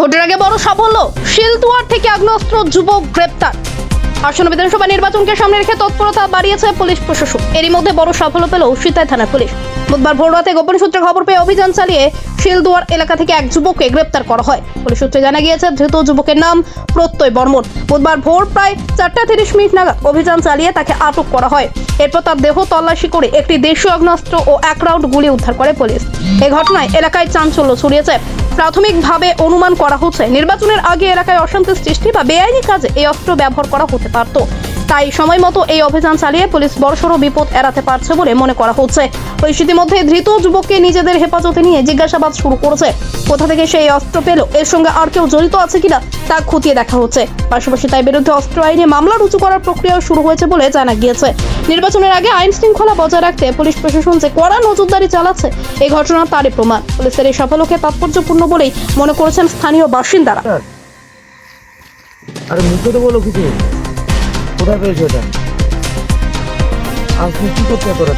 ভোটের আগে বড় সাফল্য, শিলদুয়ার থেকে আগ্নেয়াস্ত্র যুবক গ্রেপ্তার। আসন্ন বিধানসভা নির্বাচনকে সামনে রেখে তৎপরতা বাড়িয়েছে পুলিশ প্রশাসন। এরই মধ্যে বড় সাফল্য পেল সিতাই থানার পুলিশ। বুধবার ভোররাতে গোপন সূত্রে খবর পেয়ে অভিযান চালিয়ে শিলদুয়ার এলাকা থেকে এক যুবককে গ্রেপ্তার করা হয়। পুলিশ সূত্রে জানা গিয়েছে, ধৃত যুবকের নাম প্রত্যয় বর্মন। বুধবার ভোর প্রায় 4:30 নাগাদ অভিযান চালিয়ে তাকে আটক করা হয়। এরপর তার দেহ তল্লাশি করে একটি দেশীয় আগ্নেয়াস্ত্র ও 1 রাউন্ড গুলি উদ্ধার করে পুলিশ। এই ঘটনায় এলাকায় চাঞ্চল্য ছড়িয়েছে। প্রাথমিকভাবে অনুমান করা হচ্ছে, নির্বাচনের আগে এলাকায় অশান্তি সৃষ্টি বা বেআইনি কাজে এই অস্ত্র ব্যবহার করা হতে পারত। তাই সময় মতো এই অভিযান চালিয়ে পুলিশ বড়সড় বিপদ এড়াতে পারছে বলে মনে করা হচ্ছে। পুলিশ ইতিমধ্যে ধৃত যুবককে নিজেদের হেফাজতে নিয়ে জিজ্ঞাসাবাদ শুরু করেছে। কোথা থেকে সেই অস্ত্র পেল, এর সঙ্গে আর কেউ জড়িত আছে কিনা তা খতিয়ে দেখা হচ্ছে। পাশাপাশি তার বিরুদ্ধে অস্ত্র আইনে মামলা রুজু করার প্রক্রিয়া শুরু হয়েছে বলে জানা গিয়েছে। নির্বাচনের আগে আইন শৃঙ্খলা বজায় রাখতে পুলিশ প্রশাসন যে কড়া নজরদারি চালাচ্ছে, এই ঘটনা তারই প্রমাণ। পুলিশের এই সাফল্যকে তাৎপর্যপূর্ণ বলেই মনে করেছেন স্থানীয় বাসিন্দারা। আরে মুখে তো বলো কিছু, কোথায় পেয়েছো এটা? আর কি করতে তোরা?